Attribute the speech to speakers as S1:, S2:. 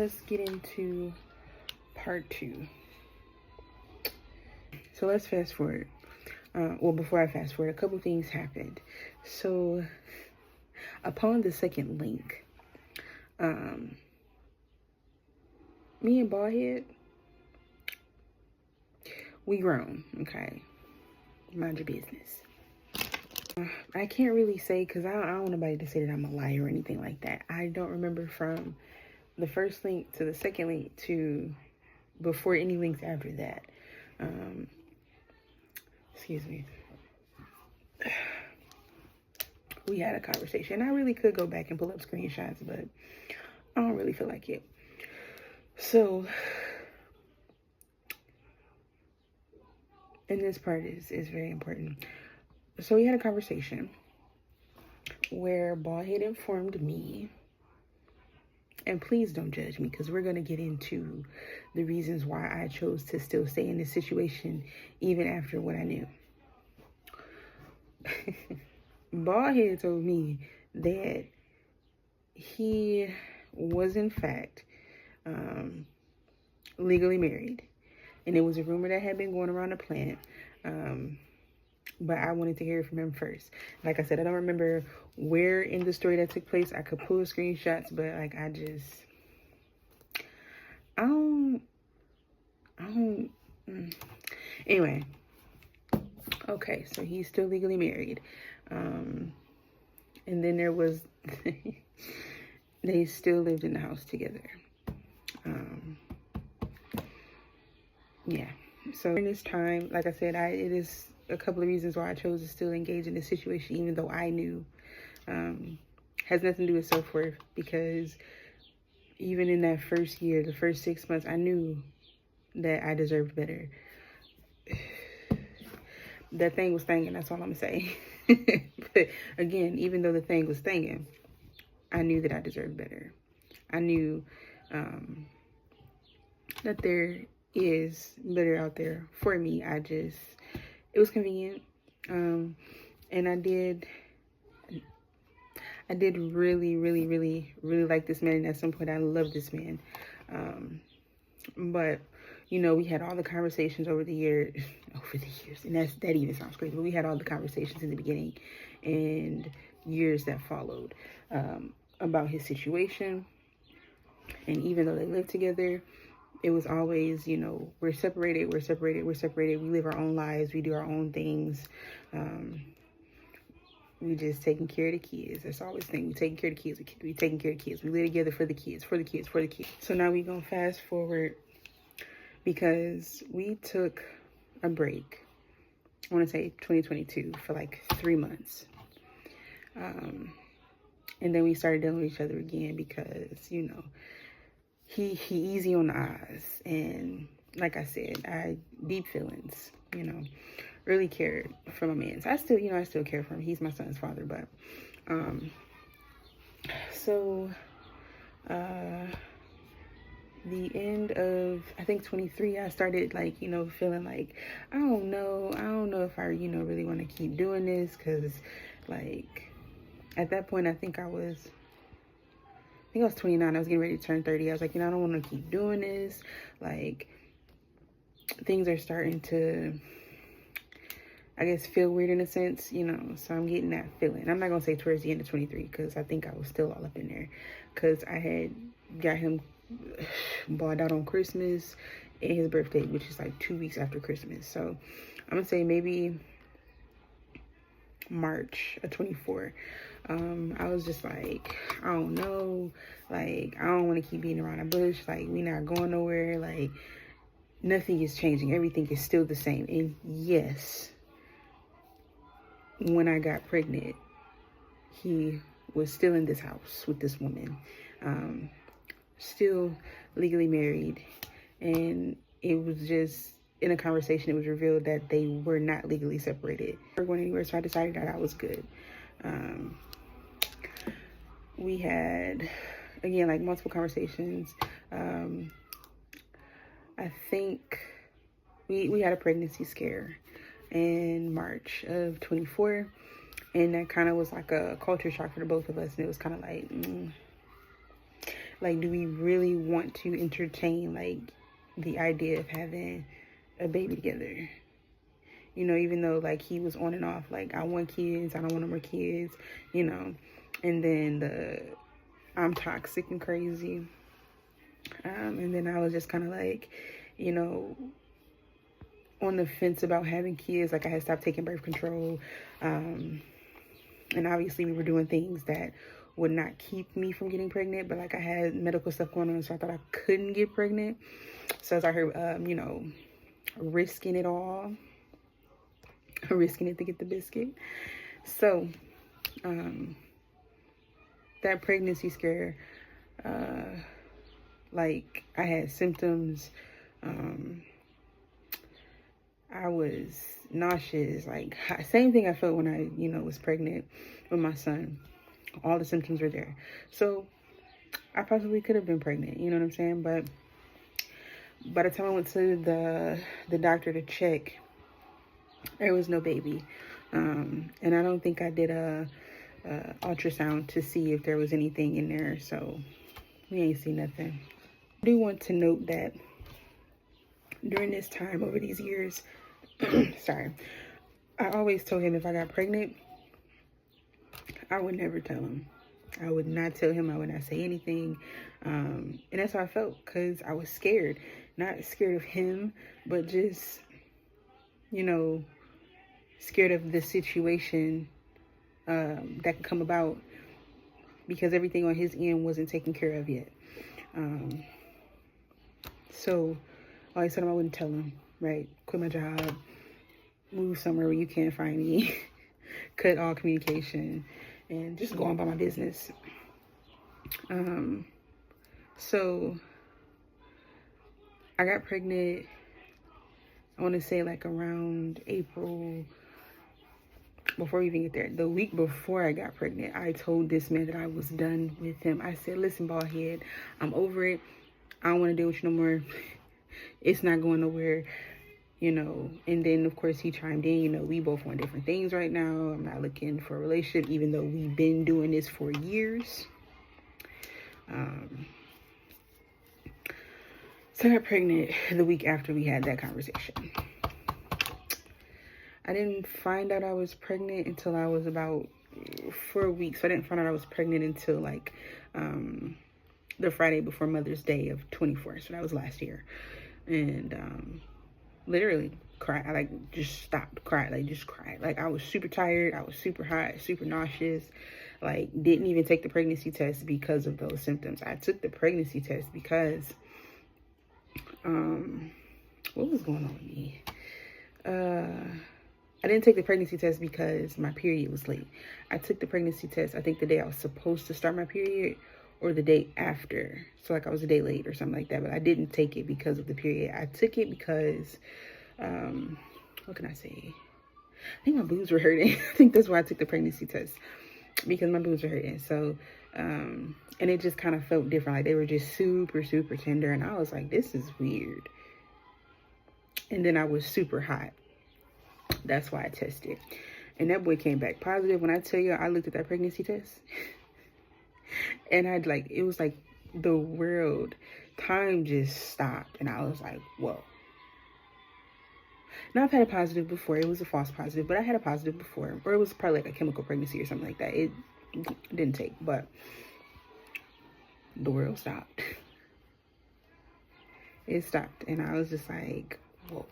S1: let's get into part 2. So let's fast forward. Well, before I fast forward, a couple things happened. So upon the second link, me and Baldhead, we grown, okay? Mind your business. I can't really say, because I don't want nobody to say that I'm a liar or anything like that. I don't remember from the first link to the second link to before any links after that. Excuse me. We had a conversation. I really could go back and pull up screenshots, but I don't really feel like it. So, and this part is very important. So we had a conversation where Baldhead informed me, and please don't judge me, because we're going to get into the reasons why I chose to still stay in this situation even after what I knew. Baldhead told me that he was in fact legally married, and it was a rumor that had been going around the planet, but I wanted to hear it from him first. Like I said, I don't remember where in the story that took place. I could pull screenshots, but like I don't anyway. Okay, so he's still legally married. And then there was, they still lived in the house together. Yeah. So during this time, like I said, it is a couple of reasons why I chose to still engage in this situation, even though I knew, has nothing to do with self-worth, because even in that first year, the first 6 months, I knew that I deserved better. That thing was thangin', that's all I'm gonna say. But again, even though the thing was thangin', I knew that I deserved better. I knew that there is better out there for me. It was convenient. And I did really, really, really, really like this man. And at some point I loved this man. But you know, we had all the conversations over the years, and that even sounds crazy, but we had all the conversations in the beginning and years that followed about his situation. And even though they lived together, it was always, you know, we're separated. We live our own lives. We do our own things. We just taking care of the kids. That's always the thing. We taking care of the kids. We taking care of the kids. We live together for the kids. So now we gonna fast forward, because we took a break, I want to say 2022, for like 3 months. And then we started dealing with each other again, because, you know, he easy on the eyes. And like I said, I deep feelings, you know, really cared for my man. So I still care for him. He's my son's father. But the end of, I think, 23, I started, like, you know, feeling like, I don't know if I, you know, really want to keep doing this, because, like, at that point, I think I was 29. I was getting ready to turn 30. I was like, you know, I don't want to keep doing this. Like, things are starting to, I guess, feel weird in a sense, you know, so I'm getting that feeling. I'm not going to say towards the end of 23, because I think I was still all up in there, because I had got him bought out on Christmas and his birthday, which is like 2 weeks after Christmas. So I'm gonna say maybe March of 24. I was just like, I don't know, like, I don't want to keep beating around the bush. Like, we not going nowhere. Like, nothing is changing. Everything is still the same. And yes, when I got pregnant, he was still in this house with this woman, still legally married. And it was just, in a conversation, it was revealed that they were not legally separated or going anywhere. So I decided that I was good. We had, again, like, multiple conversations. I think we had a pregnancy scare in March of 24, and that kind of was like a culture shock for the both of us. And it was kind of like, Like, do we really want to entertain, like, the idea of having a baby together? You know, even though, like, he was on and off, like, I want kids, I don't want no more kids, you know. And then I'm toxic and crazy. And then I was just kind of like, you know, on the fence about having kids. Like, I had stopped taking birth control. And obviously we were doing things that would not keep me from getting pregnant, but like I had medical stuff going on, so I thought I couldn't get pregnant. So as I heard, you know, risking it all, risking it to get the biscuit. So that pregnancy scare, like I had symptoms. I was nauseous, like same thing I felt when I, you know, was pregnant with my son. All the symptoms were there. So I possibly could have been pregnant, you know what I'm saying? But by the time I went to the doctor to check, there was no baby. And I don't think I did a ultrasound to see if there was anything in there. So we ain't see nothing. I do want to note that during this time, over these years, sorry, I always told him if I got pregnant, I would never tell him. I would not tell him. I would not say anything. And that's how I felt, because I was scared. Not scared of him, but just, you know, scared of the situation that could come about, because everything on his end wasn't taken care of yet. So I always told him I wouldn't tell him, right? Quit my job, move somewhere where you can't find me, cut all communication, and just go on by my business. So I got pregnant, I want to say like around April. Before we even get there, the week before I got pregnant, I told this man that I was done with him. I said, listen, bald head, I'm over it. I don't want to deal with you no more. It's not going nowhere, you know. And then, of course, he chimed in, you know, we both want different things right now. I'm not looking for a relationship, even though we've been doing this for years. So I got pregnant the week after we had that conversation. I didn't find out I was pregnant until I was about 4 weeks. So I didn't find out I was pregnant until like the Friday before Mother's Day of 24. So that was last year. And literally cried. I like just stopped, cried, like just cried. Like I was super tired. I was super hot, super nauseous. Like didn't even take the pregnancy test because of those symptoms. I took the pregnancy test because what was going on with me? I didn't take the pregnancy test because my period was late. I took the pregnancy test, I think the day I was supposed to start my period or the day after. So like I was a day late or something like that, but I didn't take it because of the period. I took it because, what can I say? I think my boobs were hurting. I think that's why I took the pregnancy test, because my boobs were hurting. So, and it just kind of felt different. Like they were just super, super tender. And I was like, this is weird. And then I was super hot. That's why I tested. And that boy came back positive. When I tell you, I looked at that pregnancy test and I'd like, it was like the world, time just stopped. And I was like, whoa. Now I've had a positive before. It was a false positive, but I had a positive before. Or it was probably like a chemical pregnancy or something like that. It didn't take, but the world stopped. It stopped. And I was just like, whoa.